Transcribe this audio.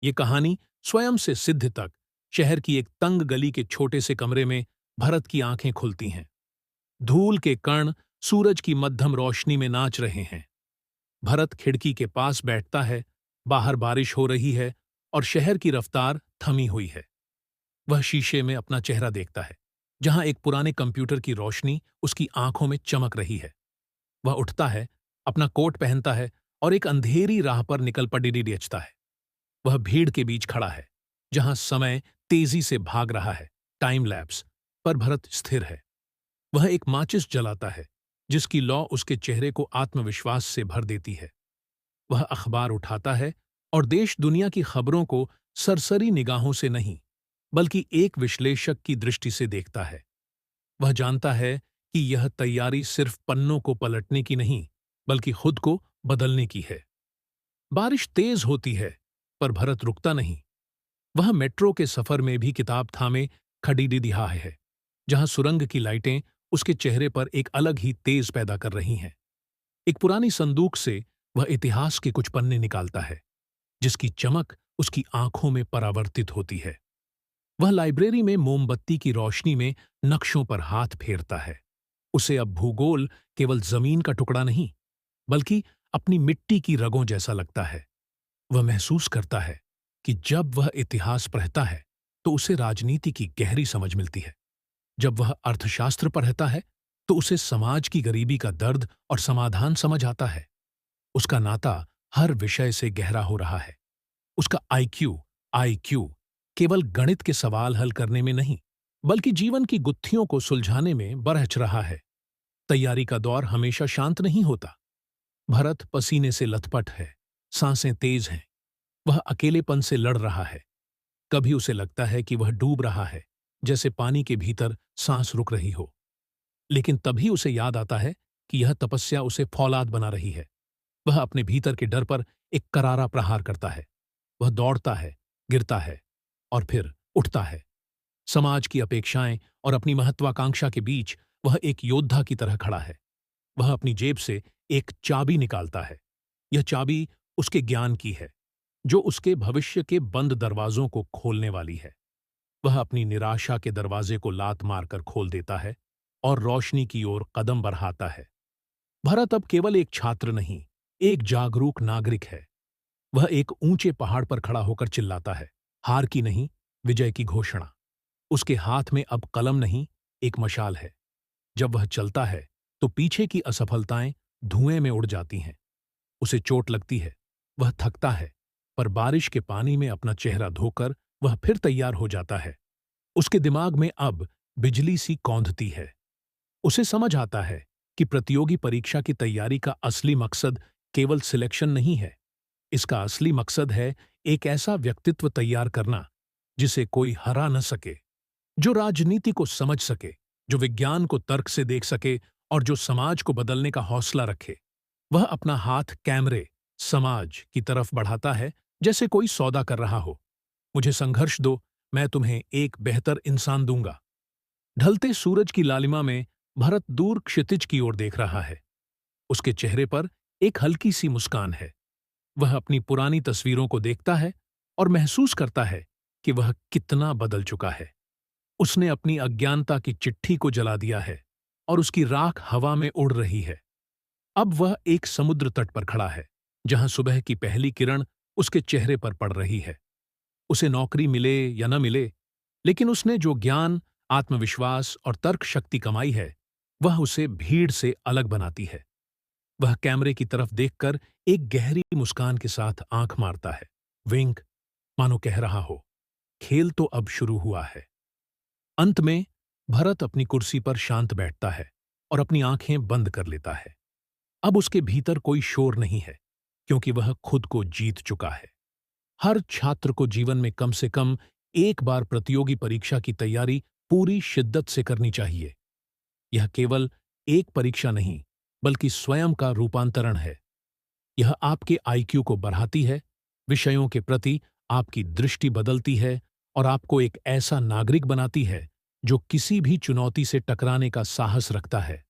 ये कहानी स्वयं से सिद्ध तक शहर की एक तंग गली के छोटे से कमरे में भरत की आंखें खुलती हैं। धूल के कण सूरज की मध्यम रोशनी में नाच रहे हैं। भरत खिड़की के पास बैठता है। बाहर बारिश हो रही है और शहर की रफ्तार थमी हुई है। वह शीशे में अपना चेहरा देखता है, जहां एक पुराने कंप्यूटर की रोशनी उसकी आंखों में चमक रही है। वह उठता है, अपना कोट पहनता है और एक अंधेरी राह पर निकल पड़ता है। वह भीड़ के बीच खड़ा है, जहां समय तेजी से भाग रहा है, टाइम लैप्स, पर भरत स्थिर है। वह एक माचिस जलाता है, जिसकी लौ उसके चेहरे को आत्मविश्वास से भर देती है। वह अखबार उठाता है और देश दुनिया की खबरों को सरसरी निगाहों से नहीं, बल्कि एक विश्लेषक की दृष्टि से देखता है। वह जानता है कि यह तैयारी सिर्फ पन्नों को पलटने की नहीं, बल्कि खुद को बदलने की है। बारिश तेज होती है, पर भरत रुकता नहीं। वह मेट्रो के सफर में भी किताब थामे खड़ी दिहा है, जहां सुरंग की लाइटें उसके चेहरे पर एक अलग ही तेज पैदा कर रही हैं। एक पुरानी संदूक से वह इतिहास के कुछ पन्ने निकालता है, जिसकी चमक उसकी आंखों में परावर्तित होती है। वह लाइब्रेरी में मोमबत्ती की रोशनी में नक्शों पर हाथ फेरता है। उसे अब भूगोल केवल जमीन का टुकड़ा नहीं, बल्कि अपनी मिट्टी की रगों जैसा लगता है। वह महसूस करता है कि जब वह इतिहास पढ़ता है तो उसे राजनीति की गहरी समझ मिलती है। जब वह अर्थशास्त्र पढ़ता है तो उसे समाज की गरीबी का दर्द और समाधान समझ आता है। उसका नाता हर विषय से गहरा हो रहा है। उसका आईक्यू केवल गणित के सवाल हल करने में नहीं, बल्कि जीवन की गुत्थियों को सुलझाने में बरहच रहा है। तैयारी का दौर हमेशा शांत नहीं होता। भरत पसीने से लथपथ है, सांसें तेज हैं। वह अकेलेपन से लड़ रहा है। कभी उसे लगता है कि वह डूब रहा है, जैसे पानी के भीतर सांस रुक रही हो। लेकिन तभी उसे याद आता है कि यह तपस्या उसे फौलाद बना रही है। वह अपने भीतर के डर पर एक करारा प्रहार करता है। वह दौड़ता है, गिरता है और फिर उठता है। समाज की अपेक्षाएं और अपनी महत्वाकांक्षा के बीच वह एक योद्धा की तरह खड़ा है। वह अपनी जेब से एक चाबी निकालता है। यह चाबी उसके ज्ञान की है, जो उसके भविष्य के बंद दरवाजों को खोलने वाली है। वह अपनी निराशा के दरवाजे को लात मारकर खोल देता है और रोशनी की ओर कदम बढ़ाता है। भरत अब केवल एक छात्र नहीं, एक जागरूक नागरिक है। वह एक ऊंचे पहाड़ पर खड़ा होकर चिल्लाता है, हार की नहीं, विजय की घोषणा। उसके हाथ में अब कलम नहीं, एक मशाल है। जब वह चलता है तो पीछे की असफलताएं धुएं में उड़ जाती हैं। उसे चोट लगती है, वह थकता है, पर बारिश के पानी में अपना चेहरा धोकर वह फिर तैयार हो जाता है। उसके दिमाग में अब बिजली सी कौंधती है। उसे समझ आता है कि प्रतियोगी परीक्षा की तैयारी का असली मकसद केवल सिलेक्शन नहीं है। इसका असली मकसद है एक ऐसा व्यक्तित्व तैयार करना जिसे कोई हरा न सके, जो राजनीति को समझ सके, जो विज्ञान को तर्क से देख सके और जो समाज को बदलने का हौसला रखे। वह अपना हाथ कैमरे, समाज की तरफ बढ़ाता है, जैसे कोई सौदा कर रहा हो। मुझे संघर्ष दो, मैं तुम्हें एक बेहतर इंसान दूंगा। ढलते सूरज की लालिमा में भरत दूर क्षितिज की ओर देख रहा है। उसके चेहरे पर एक हल्की सी मुस्कान है। वह अपनी पुरानी तस्वीरों को देखता है और महसूस करता है कि वह कितना बदल चुका है। उसने अपनी अज्ञानता की चिट्ठी को जला दिया है और उसकी राख हवा में उड़ रही है। अब वह एक समुद्र तट पर खड़ा है, जहां सुबह की पहली किरण उसके चेहरे पर पड़ रही है। उसे नौकरी मिले या न मिले, लेकिन उसने जो ज्ञान, आत्मविश्वास और तर्क शक्ति कमाई है, वह उसे भीड़ से अलग बनाती है। वह कैमरे की तरफ देखकर एक गहरी मुस्कान के साथ आंख मारता है, विंक, मानो कह रहा हो, खेल तो अब शुरू हुआ है। अंत में भरत अपनी कुर्सी पर शांत बैठता है और अपनी आंखें बंद कर लेता है। अब उसके भीतर कोई शोर नहीं है, क्योंकि वह खुद को जीत चुका है। हर छात्र को जीवन में कम से कम एक बार प्रतियोगी परीक्षा की तैयारी पूरी शिद्दत से करनी चाहिए। यह केवल एक परीक्षा नहीं, बल्कि स्वयं का रूपांतरण है। यह आपके आईक्यू को बढ़ाती है, विषयों के प्रति आपकी दृष्टि बदलती है और आपको एक ऐसा नागरिक बनाती है जो किसी भी चुनौती से टकराने का साहस रखता है।